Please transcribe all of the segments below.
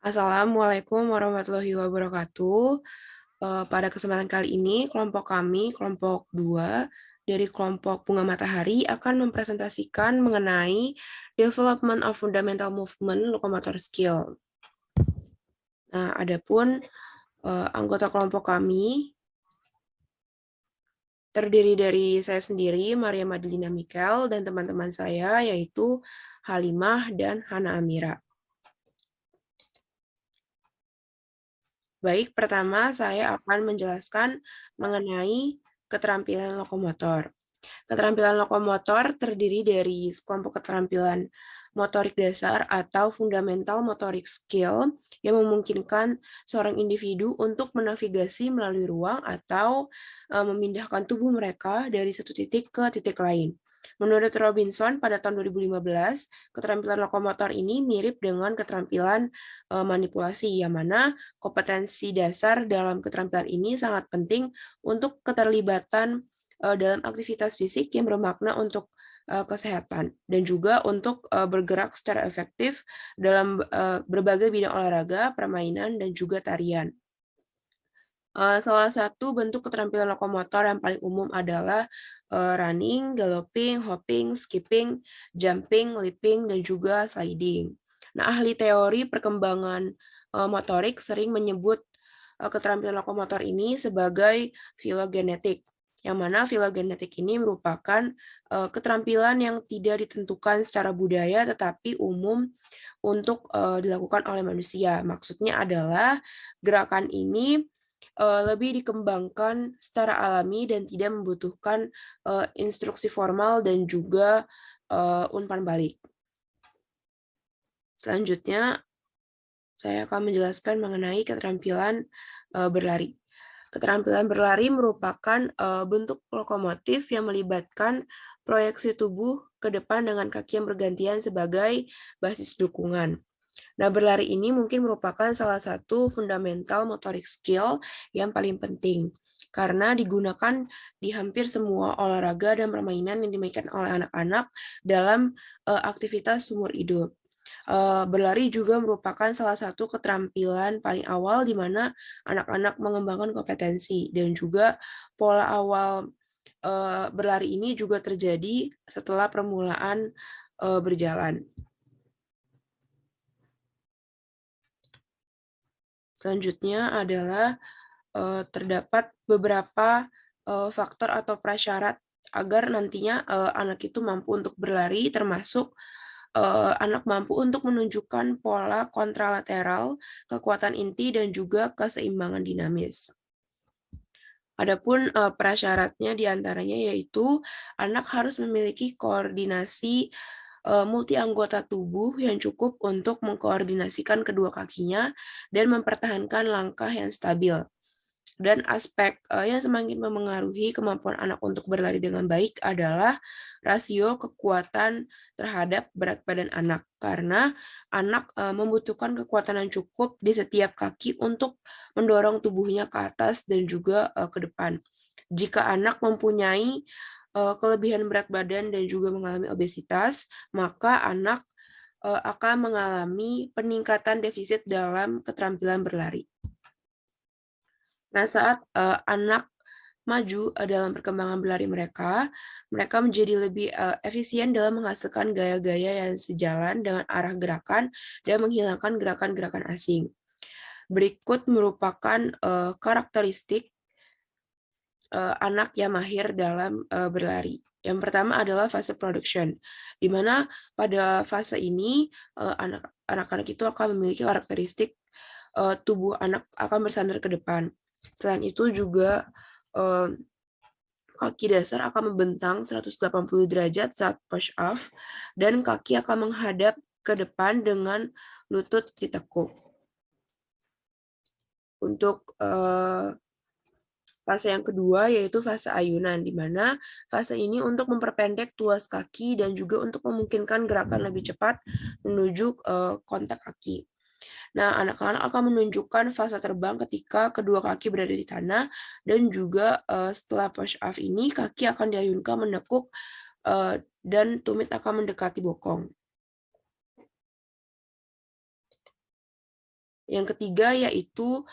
Assalamualaikum warahmatullahi wabarakatuh. Pada kesempatan kali ini, kelompok kami, kelompok 2 dari kelompok Bunga Matahari akan mempresentasikan mengenai Development of Fundamental Movement Locomotor Skill. Nah, adapun anggota kelompok kami terdiri dari saya sendiri, Maria Madlina Mikel, dan teman-teman saya, yaitu Halimah dan Hana Amira. Baik, pertama saya akan menjelaskan mengenai keterampilan lokomotor. Keterampilan lokomotor terdiri dari sekelompok keterampilan motorik dasar atau fundamental motorik skill yang memungkinkan seorang individu untuk menavigasi melalui ruang atau memindahkan tubuh mereka dari satu titik ke titik lain. Menurut Robinson pada tahun 2015, keterampilan lokomotor ini mirip dengan keterampilan manipulasi, yang mana kompetensi dasar dalam keterampilan ini sangat penting untuk keterlibatan dalam aktivitas fisik yang bermakna untuk kesehatan dan juga untuk bergerak secara efektif dalam berbagai bidang olahraga, permainan, dan juga tarian. Salah satu bentuk keterampilan lokomotor yang paling umum adalah running, galloping, hopping, skipping, jumping, leaping, dan juga sliding. Nah, ahli teori perkembangan motorik sering menyebut keterampilan lokomotor ini sebagai filogenetik, yang mana filogenetik ini merupakan keterampilan yang tidak ditentukan secara budaya tetapi umum untuk dilakukan oleh manusia. Maksudnya adalah gerakan ini lebih dikembangkan secara alami dan tidak membutuhkan instruksi formal dan juga umpan balik. Selanjutnya, saya akan menjelaskan mengenai keterampilan berlari. Keterampilan berlari merupakan bentuk lokomotif yang melibatkan proyeksi tubuh ke depan dengan kaki yang bergantian sebagai basis dukungan. Nah, berlari ini mungkin merupakan salah satu fundamental motorik skill yang paling penting karena digunakan di hampir semua olahraga dan permainan yang dimainkan oleh anak-anak dalam aktivitas seumur hidup. Berlari juga merupakan salah satu keterampilan paling awal di mana anak-anak mengembangkan kompetensi dan juga pola awal berlari ini juga terjadi setelah permulaan berjalan. Selanjutnya adalah terdapat beberapa faktor atau prasyarat agar nantinya anak itu mampu untuk berlari, termasuk anak mampu untuk menunjukkan pola kontralateral, kekuatan inti, dan juga keseimbangan dinamis. Adapun prasyaratnya diantaranya yaitu anak harus memiliki koordinasi multi anggota tubuh yang cukup untuk mengkoordinasikan kedua kakinya dan mempertahankan langkah yang stabil. Dan aspek yang semakin memengaruhi kemampuan anak untuk berlari dengan baik adalah rasio kekuatan terhadap berat badan anak. Karena anak membutuhkan kekuatan yang cukup di setiap kaki untuk mendorong tubuhnya ke atas dan juga ke depan. Jika anak mempunyai kelebihan berat badan dan juga mengalami obesitas, maka anak akan mengalami peningkatan defisit dalam keterampilan berlari. Nah, saat anak maju dalam perkembangan berlari mereka, mereka menjadi lebih efisien dalam menghasilkan gaya-gaya yang sejalan dengan arah gerakan dan menghilangkan gerakan-gerakan asing. Berikut merupakan karakteristik anak yang mahir dalam berlari. Yang pertama adalah fase production, di mana pada fase ini anak-anak itu akan memiliki karakteristik tubuh anak akan bersandar ke depan. Selain itu juga kaki dasar akan membentang 180 derajat saat push off dan kaki akan menghadap ke depan dengan lutut ditekuk. Untuk fase yang kedua yaitu fase ayunan, di mana fase ini untuk memperpendek tuas kaki dan juga untuk memungkinkan gerakan lebih cepat menuju kontak kaki. Nah, anak-anak akan menunjukkan fase terbang ketika kedua kaki berada di tanah dan juga setelah push off ini kaki akan diayunkan menekuk dan tumit akan mendekati bokong. Yang ketiga yaitu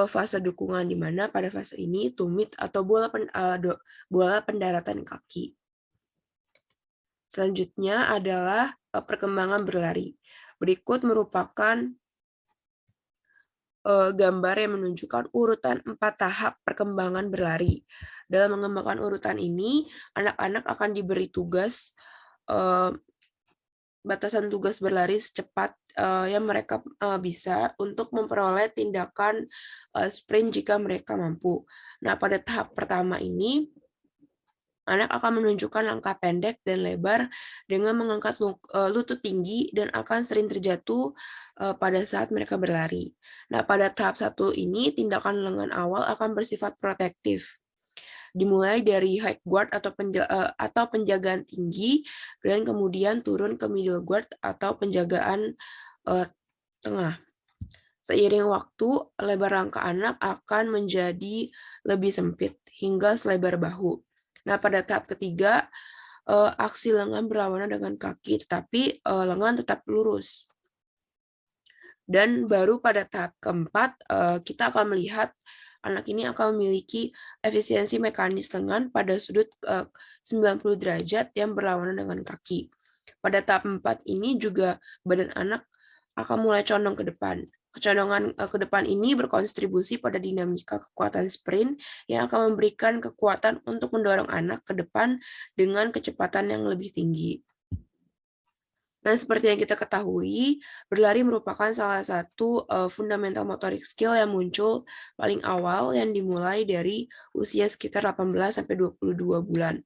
fase dukungan, di mana pada fase ini tumit atau bola pendaratan kaki. Selanjutnya adalah perkembangan berlari. Berikut merupakan gambar yang menunjukkan urutan 4 tahap perkembangan berlari. Dalam mengembangkan urutan ini, anak-anak akan diberi tugas batasan tugas berlari secepat yang mereka bisa untuk memperoleh tindakan sprint jika mereka mampu. Nah, pada tahap pertama ini, anak akan menunjukkan langkah pendek dan lebar dengan mengangkat lutut tinggi dan akan sering terjatuh pada saat mereka berlari. Nah, pada tahap 1 ini, tindakan lengan awal akan bersifat protektif, dimulai dari high guard atau penjagaan tinggi, dan kemudian turun ke middle guard atau penjagaan tengah. Seiring waktu, lebar langkah anak akan menjadi lebih sempit hingga selebar bahu. Nah, pada tahap ketiga, aksi lengan berlawanan dengan kaki, tetapi lengan tetap lurus. Dan baru pada tahap keempat, kita akan melihat anak ini akan memiliki efisiensi mekanis lengan pada sudut 90 derajat yang berlawanan dengan kaki. Pada tahap 4 ini juga badan anak akan mulai condong ke depan. Kecondongan ke depan ini berkontribusi pada dinamika kekuatan sprint yang akan memberikan kekuatan untuk mendorong anak ke depan dengan kecepatan yang lebih tinggi. Nah, seperti yang kita ketahui, berlari merupakan salah satu fundamental motorik skill yang muncul paling awal yang dimulai dari usia sekitar 18-22 bulan,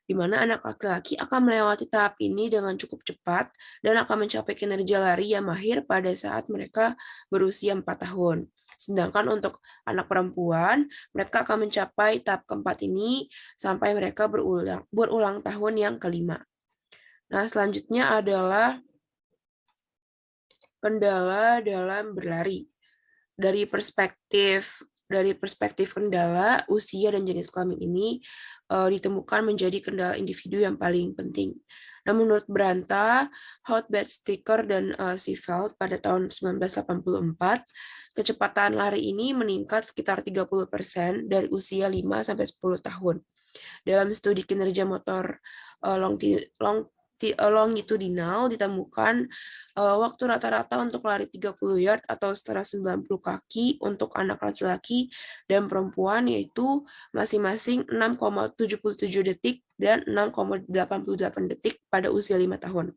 di mana anak laki-laki akan melewati tahap ini dengan cukup cepat dan akan mencapai kinerja lari yang mahir pada saat mereka berusia 4 tahun. Sedangkan untuk anak perempuan, mereka akan mencapai tahap keempat ini sampai mereka berulang tahun yang kelima. Nah, selanjutnya adalah kendala dalam berlari. Dari perspektif kendala, usia dan jenis kelamin ini ditemukan menjadi kendala individu yang paling penting. Nah, menurut Branta, Hout-Beth, Sticker, dan Seeveld pada tahun 1984, kecepatan lari ini meningkat sekitar 30% dari usia 5-10 tahun. Dalam studi kinerja motor longitudinal ditemukan waktu rata-rata untuk lari 30 yard atau setara 90 kaki untuk anak laki-laki dan perempuan yaitu masing-masing 6,77 detik dan 6,88 detik pada usia 5 tahun.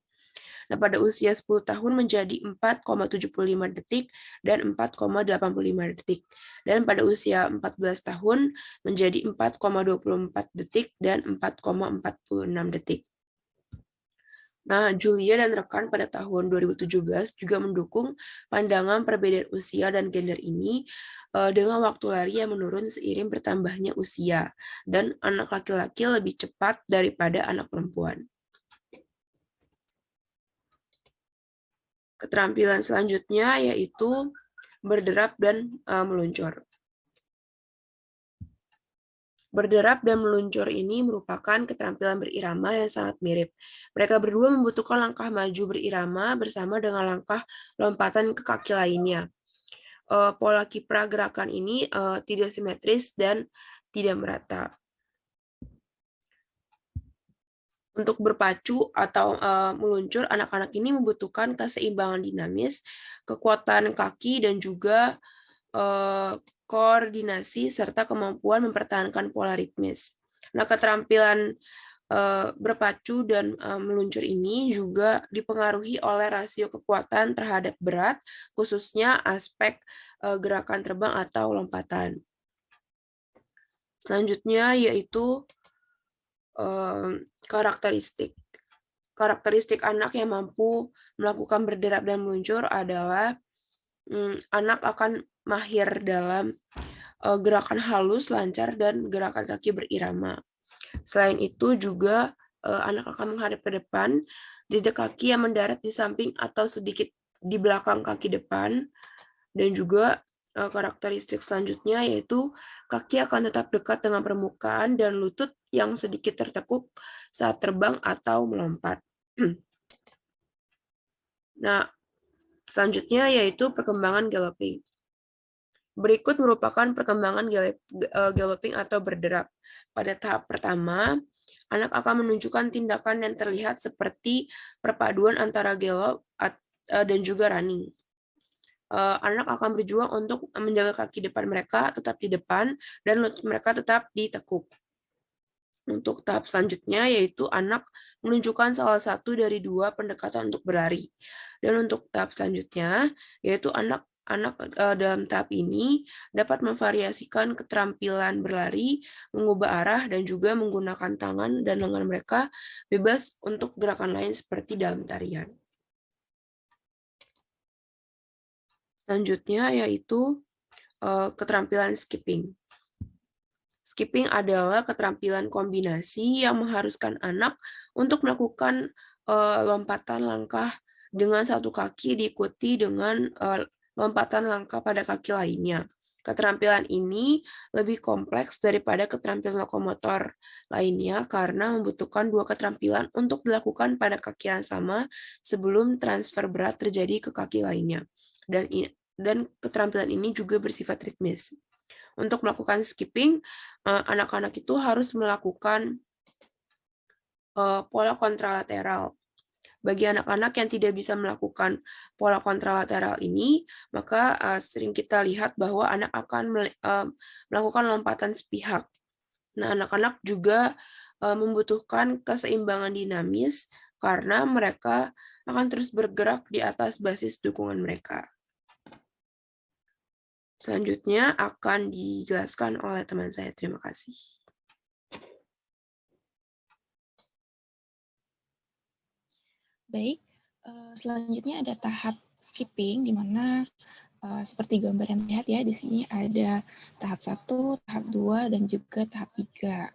Nah, pada usia 10 tahun menjadi 4,75 detik dan 4,85 detik. Dan pada usia 14 tahun menjadi 4,24 detik dan 4,46 detik. Nah, Julia dan rekan pada tahun 2017 juga mendukung pandangan perbedaan usia dan gender ini dengan waktu lari yang menurun seiring bertambahnya usia, dan anak laki-laki lebih cepat daripada anak perempuan. Keterampilan selanjutnya yaitu berderap dan meluncur. Berderap dan meluncur ini merupakan keterampilan berirama yang sangat mirip. Mereka berdua membutuhkan langkah maju berirama bersama dengan langkah lompatan ke kaki lainnya. Pola kiprah gerakan ini tidak simetris dan tidak merata. Untuk berpacu atau meluncur, anak-anak ini membutuhkan keseimbangan dinamis, kekuatan kaki, dan juga koordinasi serta kemampuan mempertahankan pola ritmis. Nah, keterampilan berpacu dan meluncur ini juga dipengaruhi oleh rasio kekuatan terhadap berat, khususnya aspek gerakan terbang atau lompatan. Selanjutnya yaitu karakteristik. Karakteristik anak yang mampu melakukan berderap dan meluncur adalah anak akan mahir dalam gerakan halus, lancar, dan gerakan kaki berirama. Selain itu juga anak akan menghadap ke depan, jejak kaki yang mendarat di samping atau sedikit di belakang kaki depan, dan juga karakteristik selanjutnya yaitu kaki akan tetap dekat dengan permukaan dan lutut yang sedikit tertekuk saat terbang atau melompat. Nah, Selanjutnya yaitu perkembangan galloping. Berikut merupakan perkembangan galloping atau berderap. Pada tahap pertama, anak akan menunjukkan tindakan yang terlihat seperti perpaduan antara gallop dan juga running. Anak akan berjuang untuk menjaga kaki depan mereka tetap di depan dan lutut mereka tetap ditekuk. Untuk tahap selanjutnya yaitu anak menunjukkan salah satu dari dua pendekatan untuk berlari. Dan untuk tahap selanjutnya yaitu anak dalam tahap ini dapat memvariasikan keterampilan berlari, mengubah arah, dan juga menggunakan tangan dan lengan mereka bebas untuk gerakan lain seperti dalam tarian. Selanjutnya yaitu keterampilan skipping. Skipping adalah keterampilan kombinasi yang mengharuskan anak untuk melakukan lompatan langkah dengan satu kaki diikuti dengan lompatan langkah pada kaki lainnya. Keterampilan ini lebih kompleks daripada keterampilan lokomotor lainnya karena membutuhkan dua keterampilan untuk dilakukan pada kaki yang sama sebelum transfer berat terjadi ke kaki lainnya. Dan keterampilan ini juga bersifat ritmis. Untuk melakukan skipping, anak-anak itu harus melakukan pola kontralateral. Bagi anak-anak yang tidak bisa melakukan pola kontralateral ini, maka sering kita lihat bahwa anak akan melakukan lompatan sepihak. Nah, anak-anak juga membutuhkan keseimbangan dinamis karena mereka akan terus bergerak di atas basis dukungan mereka. Selanjutnya akan dijelaskan oleh teman saya. Terima kasih. Baik, selanjutnya ada tahap skipping, di mana seperti gambar yang terlihat ya, di sini ada tahap 1, tahap 2, dan juga tahap 3.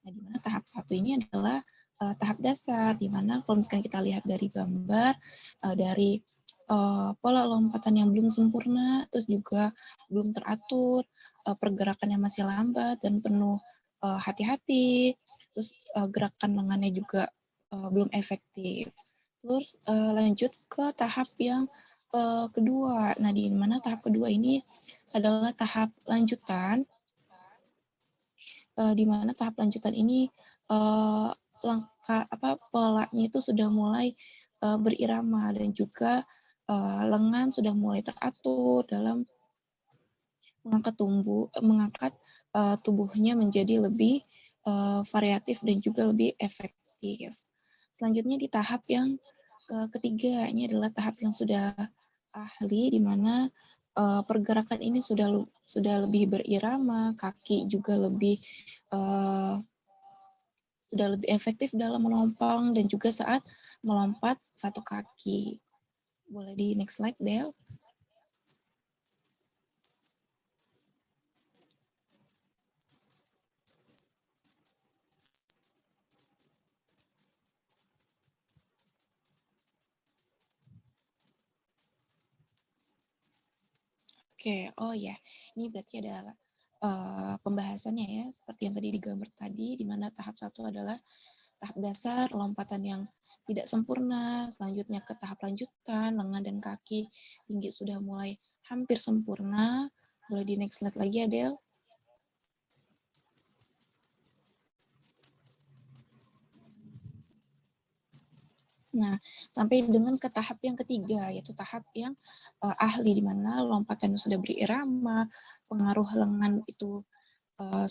Nah, di mana tahap 1 ini adalah tahap dasar, di mana kalau misalkan kita lihat dari gambar, dari pola lompatan yang belum sempurna, terus juga belum teratur, pergerakan yang masih lambat dan penuh hati-hati, terus gerakan lengannya juga belum efektif. Terus lanjut ke tahap yang kedua. Nah, di mana tahap kedua ini adalah tahap lanjutan, di mana tahap lanjutan ini polanya itu sudah mulai berirama dan juga lengan sudah mulai teratur dalam mengangkat tubuhnya menjadi lebih variatif dan juga lebih efektif. Selanjutnya di tahap yang ketiga, ini adalah tahap yang sudah ahli, di mana pergerakan ini sudah lebih berirama, kaki juga sudah lebih efektif dalam melompong dan juga saat melompat satu kaki. Boleh di next slide, Del. Oke, oh ya, ini berarti ada pembahasannya ya, seperti yang tadi digambar tadi, di mana tahap 1 adalah tahap dasar, lompatan yang tidak sempurna, selanjutnya ke tahap lanjutan, lengan dan kaki tinggi sudah mulai hampir sempurna. Boleh di next slide lagi, Adel. Nah, sampai dengan ke tahap yang ketiga, yaitu tahap yang ahli, di mana lompatan sudah berirama, pengaruh lengan itu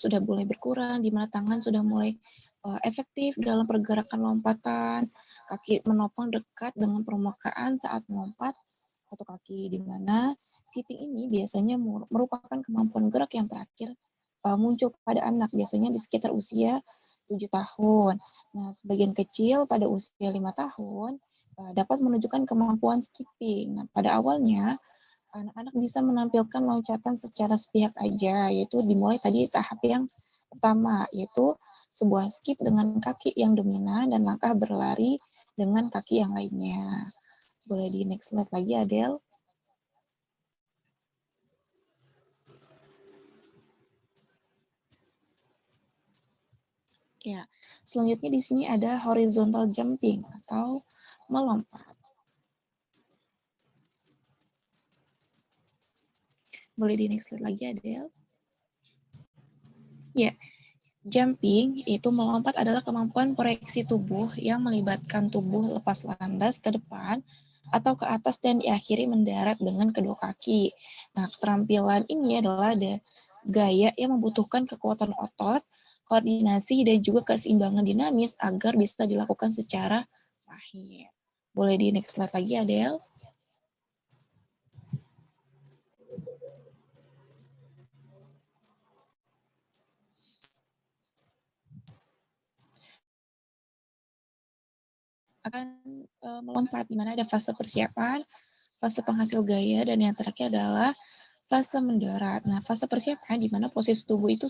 sudah mulai berkurang, di mana tangan sudah mulai efektif dalam pergerakan lompatan, kaki menopang dekat dengan permukaan saat melompat satu kaki, di mana skipping ini biasanya merupakan kemampuan gerak yang terakhir muncul pada anak, biasanya di sekitar usia 7 tahun. Nah, sebagian kecil pada usia 5 tahun dapat menunjukkan kemampuan skipping. Nah, pada awalnya anak-anak bisa menampilkan loncatan secara sepihak aja, yaitu dimulai tadi tahap yang pertama, yaitu sebuah skip dengan kaki yang dominan dan langkah berlari dengan kaki yang lainnya. Boleh di next slide lagi, Adel. Ya, selanjutnya di sini ada horizontal jumping atau melompat. Boleh di next slide lagi, Adel. Ya, jumping itu melompat adalah kemampuan proyeksi tubuh yang melibatkan tubuh lepas landas ke depan atau ke atas dan diakhiri mendarat dengan kedua kaki. Nah, keterampilan ini adalah gaya yang membutuhkan kekuatan otot, koordinasi, dan juga keseimbangan dinamis agar bisa dilakukan secara mahir. Boleh di next slide lagi, Adel. Akan melompat, di mana ada fase persiapan, fase penghasil gaya, dan yang terakhir adalah fase mendarat. Nah, fase persiapan di mana posisi tubuh itu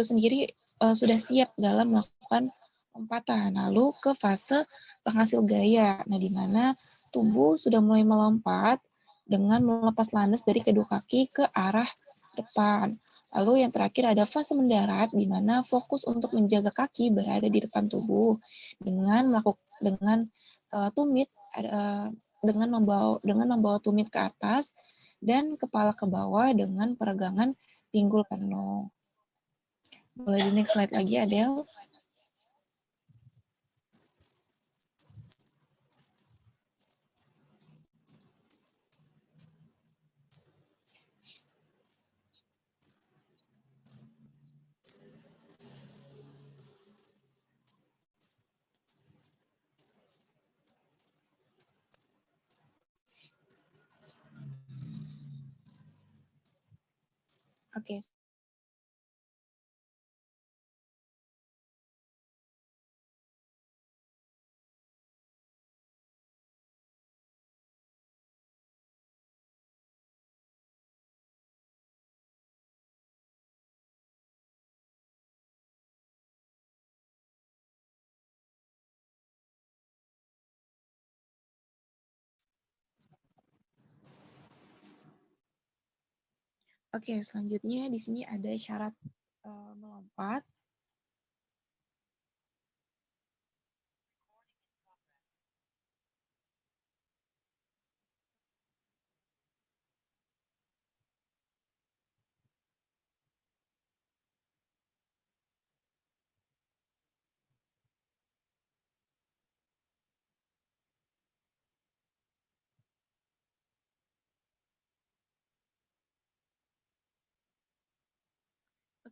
sendiri sudah siap dalam melakukan lompatan. Lalu ke fase penghasil gaya. Nah, di mana tubuh sudah mulai melompat dengan melepas landas dari kedua kaki ke arah depan. Lalu yang terakhir ada fase mendarat, di mana fokus untuk menjaga kaki berada di depan tubuh dengan tumit, dengan membawa tumit ke atas dan kepala ke bawah dengan peregangan pinggul penuh. Boleh di next slide lagi, Adel. Oke. Oke, selanjutnya di sini ada syarat melompat.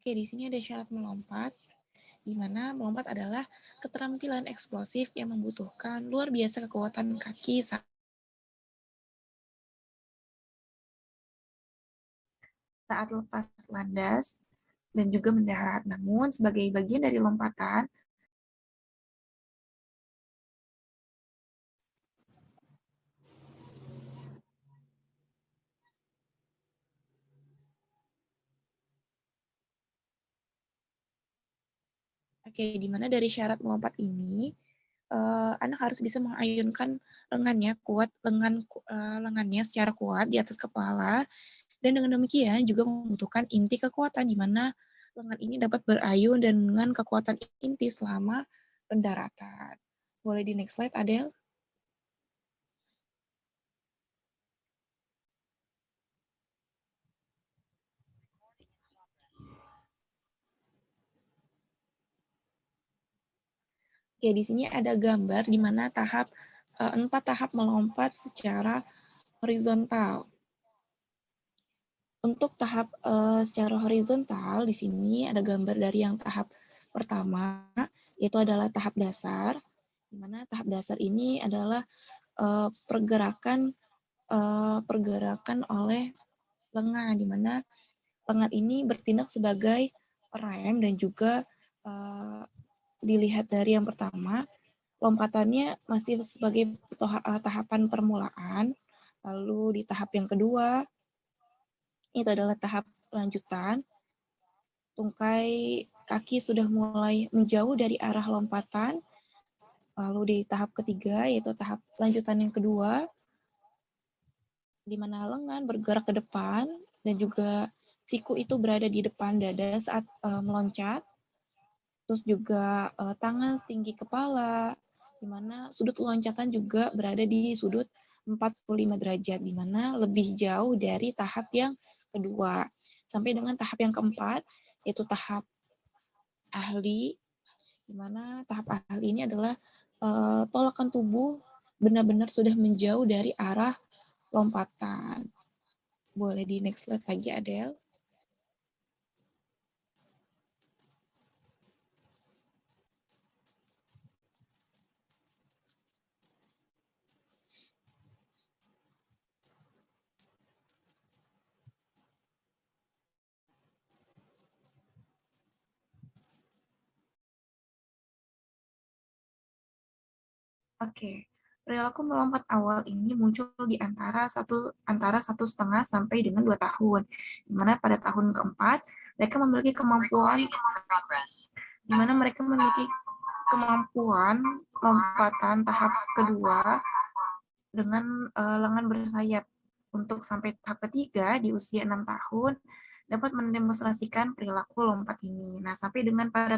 Oke, di sini ada syarat melompat, di mana melompat adalah keterampilan eksplosif yang membutuhkan luar biasa kekuatan kaki saat lepas landas dan juga mendarat. Namun, sebagai bagian dari lompatan, oke, di mana dari syarat melompat ini, anak harus bisa mengayunkan lengannya secara kuat di atas kepala, dan dengan demikian juga membutuhkan inti kekuatan, di mana lengan ini dapat berayun dan dengan kekuatan inti selama pendaratan. Boleh di next slide, Adel? Oke, di sini ada gambar di mana 4 tahap melompat secara horizontal. Untuk tahap secara horizontal, di sini ada gambar dari yang tahap pertama, yaitu adalah tahap dasar, di mana tahap dasar ini adalah pergerakan oleh lengan, di mana lengan ini bertindak sebagai rem, dan juga dilihat dari yang pertama, lompatannya masih sebagai tahapan permulaan. Lalu di tahap yang kedua, itu adalah tahap lanjutan. Tungkai kaki sudah mulai menjauh dari arah lompatan. Lalu di tahap ketiga, yaitu tahap lanjutan yang kedua, di mana lengan bergerak ke depan dan juga siku itu berada di depan dada saat meloncat. Terus juga tangan setinggi kepala, di mana sudut loncatan juga berada di sudut 45 derajat, di mana lebih jauh dari tahap yang kedua. Sampai dengan tahap yang keempat, yaitu tahap ahli, di mana tahap ahli ini adalah tolakan tubuh benar-benar sudah menjauh dari arah lompatan. Boleh di next slide lagi, Adele. Oke, perilaku melompat awal ini muncul di antara 1,5 sampai dengan 2 tahun, di mana pada tahun keempat mereka memiliki kemampuan lompatan tahap kedua dengan lengan bersayap. Untuk sampai tahap ketiga di usia 6 tahun dapat mendemonstrasikan perilaku lompat ini. Nah, sampai dengan pada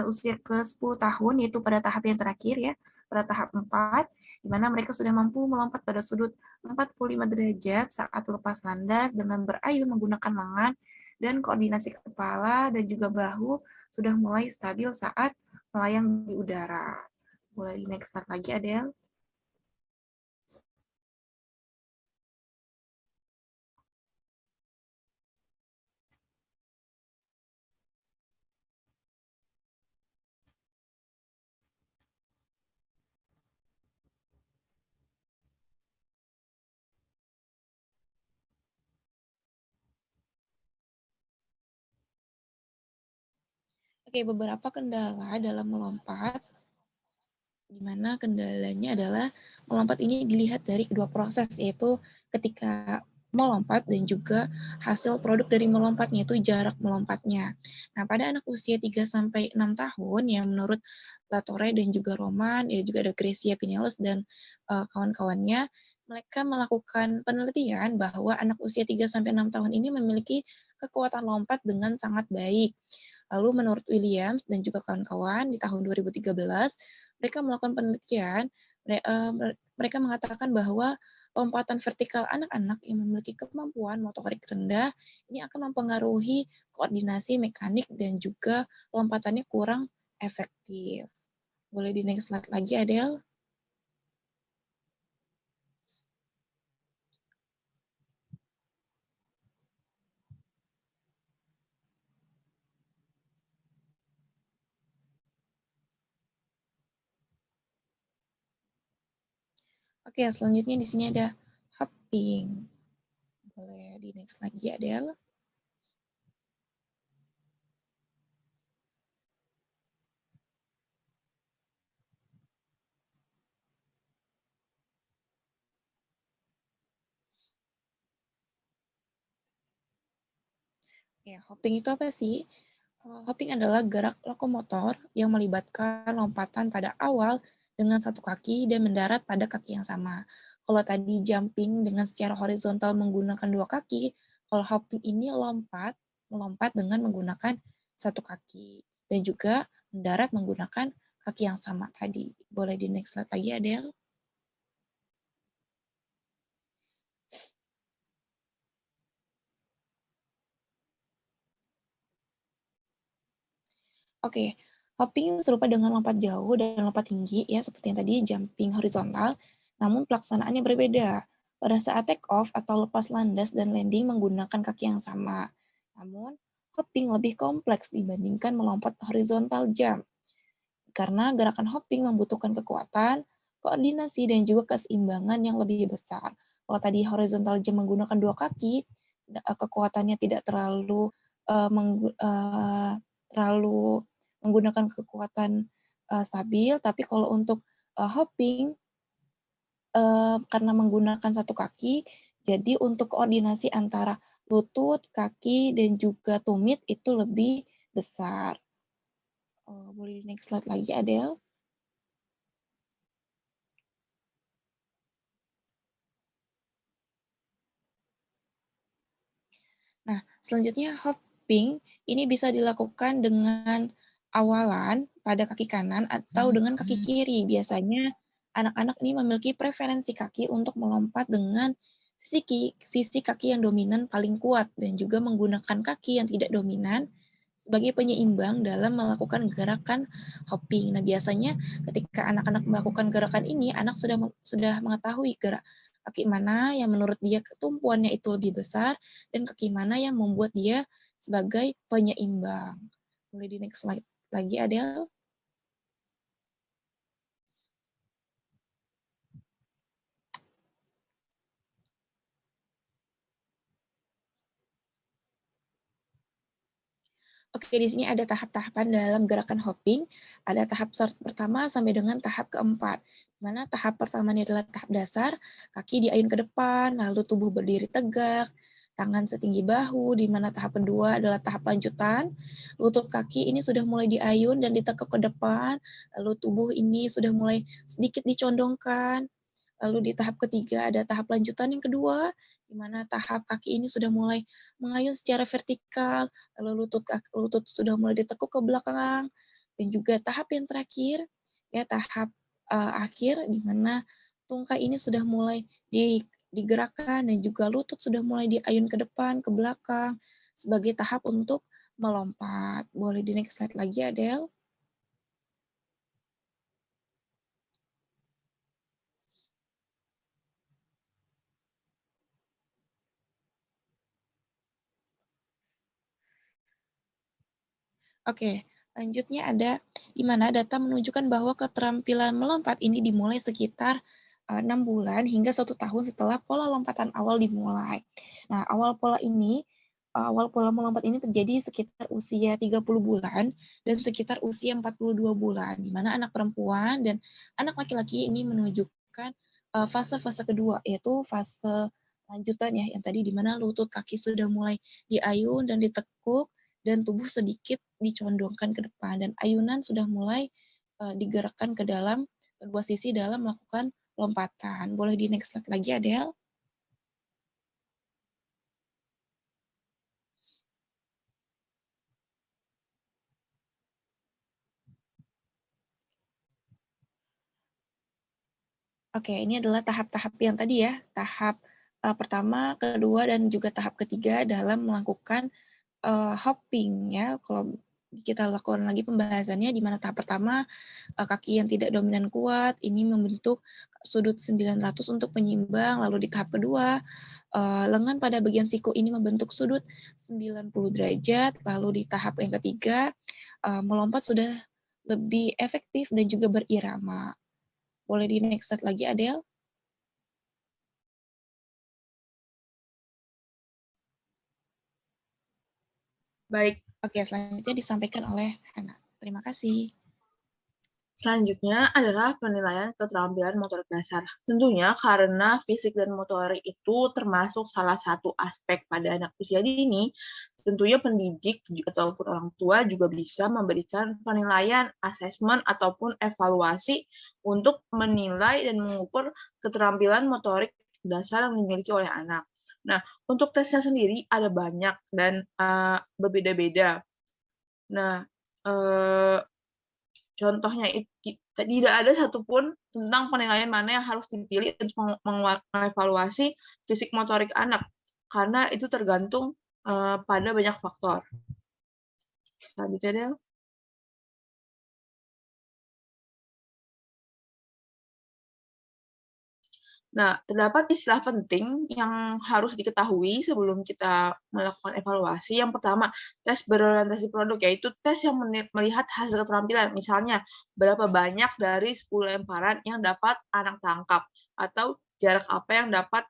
usia ke-10 tahun, yaitu pada tahap yang terakhir ya, pada tahap 4, di mana mereka sudah mampu melompat pada sudut 45 derajat saat lepas landas dengan berayun menggunakan lengan, dan koordinasi kepala dan juga bahu sudah mulai stabil saat melayang di udara. Boleh di next slide lagi, Adele. Oke, beberapa kendala dalam melompat, di mana kendalanya adalah melompat ini dilihat dari kedua proses, yaitu ketika melompat dan juga hasil produk dari melompatnya, itu jarak melompatnya. Nah, pada anak usia 3-6 tahun yang menurut Latore dan juga Roman, ya juga ada Gracia Pinellas dan kawan-kawannya, mereka melakukan penelitian bahwa anak usia 3-6 tahun ini memiliki kekuatan lompat dengan sangat baik. Lalu menurut Williams dan juga kawan-kawan di tahun 2013, mereka melakukan penelitian, mereka mengatakan bahwa lompatan vertikal anak-anak yang memiliki kemampuan motorik rendah ini akan mempengaruhi koordinasi mekanik dan juga lompatannya kurang efektif. Boleh di next slide lagi, Adele? Oke, selanjutnya di sini ada hopping. Boleh di next lagi, Adele? Ya, hopping itu apa sih? Hopping adalah gerak lokomotor yang melibatkan lompatan pada awal dengan satu kaki dan mendarat pada kaki yang sama. Kalau tadi jumping dengan secara horizontal menggunakan dua kaki, kalau hopping ini melompat dengan menggunakan satu kaki. Dan juga mendarat menggunakan kaki yang sama tadi. Boleh di next slide lagi, Adele? Oke, hopping serupa dengan lompat jauh dan lompat tinggi ya, seperti yang tadi jumping horizontal, namun pelaksanaannya berbeda. Pada saat take off atau lepas landas dan landing menggunakan kaki yang sama. Namun, hopping lebih kompleks dibandingkan melompat horizontal jump. Karena gerakan hopping membutuhkan kekuatan, koordinasi, dan juga keseimbangan yang lebih besar. Kalau tadi horizontal jump menggunakan dua kaki, kekuatannya tidak terlalu terlalu menggunakan kekuatan stabil, tapi kalau untuk hopping karena menggunakan satu kaki, jadi untuk koordinasi antara lutut, kaki, dan juga tumit itu lebih besar. Boleh next slide lagi, Adele? Nah, selanjutnya hopping ini bisa dilakukan dengan awalan pada kaki kanan atau dengan kaki kiri. Biasanya anak-anak ini memiliki preferensi kaki untuk melompat dengan sisi kaki yang dominan paling kuat dan juga menggunakan kaki yang tidak dominan sebagai penyeimbang dalam melakukan gerakan hopping. Nah, biasanya ketika anak-anak melakukan gerakan ini, anak sudah mengetahui gerak kaki mana yang menurut dia tumpuannya itu lebih besar dan kaki mana yang membuat dia sebagai penyeimbang. Boleh di next slide lagi, Adel? Oke, di sini ada tahap-tahapan dalam gerakan hopping. Ada tahap pertama sampai dengan tahap keempat. Mana tahap pertama ini adalah tahap dasar, kaki diayun ke depan, lalu tubuh berdiri tegak, tangan setinggi bahu, di mana tahap kedua adalah tahap lanjutan. Lutut kaki ini sudah mulai diayun dan ditekuk ke depan, lalu tubuh ini sudah mulai sedikit dicondongkan. Lalu di tahap ketiga ada tahap lanjutan yang kedua, di mana tahap kaki ini sudah mulai mengayun secara vertikal, lalu lutut sudah mulai ditekuk ke belakang, dan juga tahap yang terakhir, ya tahap akhir, di mana tungkai ini sudah mulai digerakkan, dan juga lutut sudah mulai diayun ke depan, ke belakang, sebagai tahap untuk melompat. Boleh di next slide lagi, Adele? Oke, lanjutnya ada di mana data menunjukkan bahwa keterampilan melompat ini dimulai sekitar 6 bulan hingga 1 tahun setelah pola lompatan awal dimulai. Nah, awal pola melompat ini terjadi sekitar usia 30 bulan dan sekitar usia 42 bulan, di mana anak perempuan dan anak laki-laki ini menunjukkan fase-fase kedua, yaitu fase lanjutan ya, yang tadi di mana lutut kaki sudah mulai diayun dan ditekuk, dan tubuh sedikit dicondongkan ke depan, dan ayunan sudah mulai digerakkan ke dalam kedua sisi dalam melakukan lompatan. Boleh di next slide lagi, Adele? Oke, ini adalah tahap-tahap yang tadi ya, tahap pertama, kedua, dan juga tahap ketiga dalam melakukan hopping ya. Kalau kita lakukan lagi pembahasannya, di mana tahap pertama kaki yang tidak dominan kuat ini membentuk sudut 900 untuk penyeimbang, lalu di tahap kedua lengan pada bagian siku ini membentuk sudut 90 derajat, lalu di tahap yang ketiga melompat sudah lebih efektif dan juga berirama. Boleh di next slide lagi, Adele? Baik, Oke, selanjutnya disampaikan oleh Hana. Terima kasih. selanjutnya adalah penilaian keterampilan motorik dasar. Tentunya karena fisik dan motorik itu termasuk salah satu aspek pada anak usia dini, tentunya pendidik ataupun orang tua juga bisa memberikan penilaian, asesmen, ataupun evaluasi untuk menilai dan mengukur keterampilan motorik dasar yang dimiliki oleh anak. Nah, untuk tesnya sendiri ada banyak dan berbeda-beda. Nah, contohnya tidak ada satupun tentang penilaian mana yang harus dipilih untuk mengevaluasi fisik motorik anak, karena itu tergantung pada banyak faktor. Selanjutnya, Del. Nah, terdapat istilah penting yang harus diketahui sebelum kita melakukan evaluasi. Yang pertama, tes berorientasi produk, yaitu tes yang melihat hasil keterampilan. Misalnya, berapa banyak dari 10 lemparan yang dapat anak tangkap, atau jarak apa yang dapat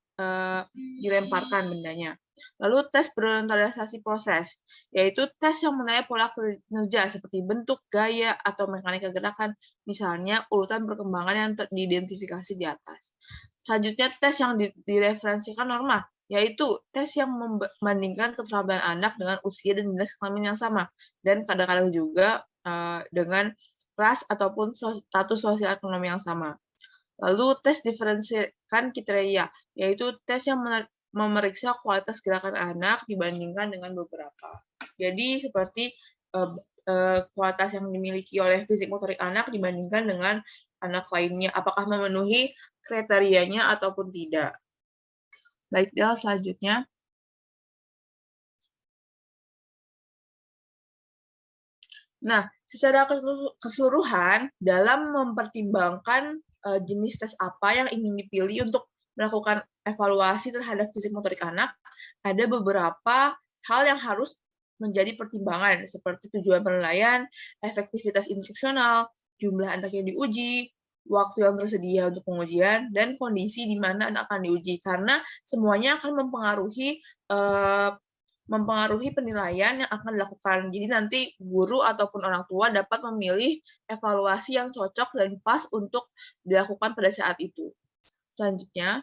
dilemparkan bendanya. Lalu tes berorientasi proses, yaitu tes yang menilai pola kinerja seperti bentuk, gaya, atau mekanika gerakan, misalnya urutan perkembangan yang diidentifikasi di atas. Selanjutnya, tes yang direferensikan norma, yaitu tes yang membandingkan keterampilan anak dengan usia dan jenis kelamin yang sama, dan kadang-kadang juga dengan ras ataupun status sosial ekonomi yang sama. Lalu tes diferensikan kriteria, yaitu tes yang memeriksa kualitas gerakan anak dibandingkan dengan beberapa. Jadi seperti kualitas yang dimiliki oleh fisik motorik anak dibandingkan dengan anak lainnya, apakah memenuhi kriterianya ataupun tidak. Baik, Del, selanjutnya. Nah, secara keseluruhan, dalam mempertimbangkan jenis tes apa yang ingin dipilih untuk melakukan evaluasi terhadap fisik motorik anak, ada beberapa hal yang harus menjadi pertimbangan, seperti tujuan penilaian, efektivitas instruksional, jumlah anak yang diuji, waktu yang tersedia untuk pengujian, dan kondisi di mana anak akan diuji. Karena semuanya akan mempengaruhi penilaian yang akan dilakukan. Jadi nanti guru ataupun orang tua dapat memilih evaluasi yang cocok dan pas untuk dilakukan pada saat itu. Selanjutnya,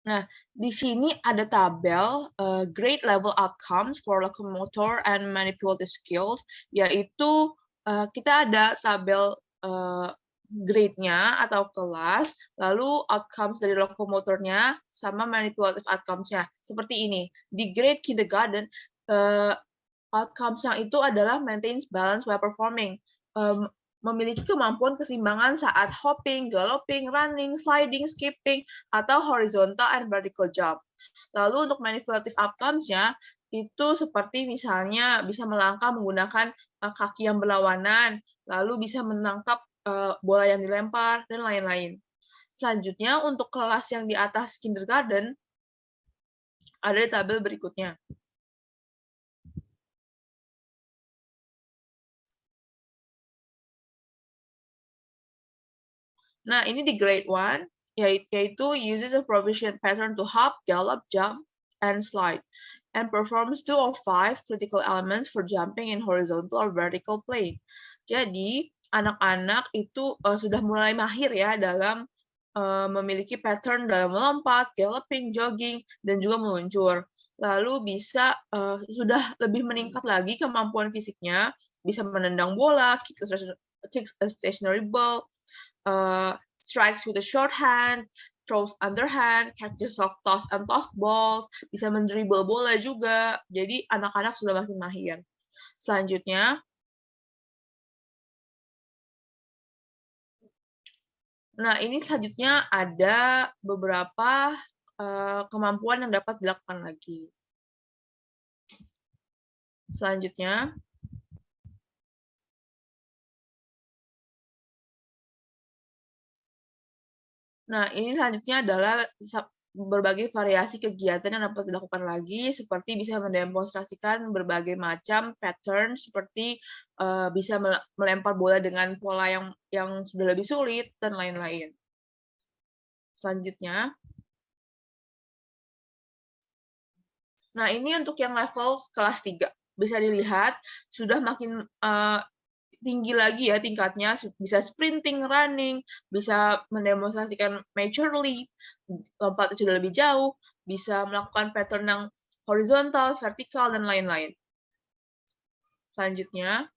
nah, di sini ada tabel grade level outcomes for locomotor and manipulative skills, yaitu kita ada tabel grade-nya atau kelas, lalu outcomes dari lokomotornya sama manipulative outcomes-nya. Seperti ini. Di grade kindergarten, outcomes yang itu adalah maintains balance while performing. Memiliki kemampuan keseimbangan saat hopping, galloping, running, sliding, skipping, atau horizontal and vertical jump. Lalu untuk manipulative outcomes-nya, itu seperti misalnya bisa melangkah menggunakan kaki yang berlawanan, lalu bisa menangkap bola yang dilempar, dan lain-lain. Selanjutnya, untuk kelas yang di atas kindergarten, ada di tabel berikutnya. Nah, ini di grade 1, yaitu uses a provision pattern to hop, gallop, jump, and slide, and performs 2 of 5 critical elements for jumping in horizontal or vertical plane. Jadi, anak-anak itu sudah mulai mahir ya dalam memiliki pattern dalam melompat, galloping, jogging, dan juga meluncur. Lalu bisa sudah lebih meningkat lagi kemampuan fisiknya, bisa menendang bola, kick a stationary ball, strikes with a short hand, throws underhand, catches soft toss and toss balls, bisa mendribble bola juga. Jadi anak-anak sudah makin mahir. Selanjutnya, nah ini selanjutnya ada beberapa kemampuan yang dapat dilakukan lagi. Selanjutnya, nah ini selanjutnya adalah berbagai variasi kegiatan yang dapat dilakukan lagi, seperti bisa mendemonstrasikan berbagai macam pattern, seperti bisa melempar bola dengan pola yang sudah lebih sulit, dan lain-lain. Selanjutnya, nah ini untuk yang level kelas 3. Bisa dilihat, sudah makin tinggi lagi ya tingkatnya, bisa sprinting, running, bisa mendemonstrasikan maturely, lompatnya sudah lebih jauh, bisa melakukan pattern yang horizontal, vertikal, dan lain-lain. Selanjutnya,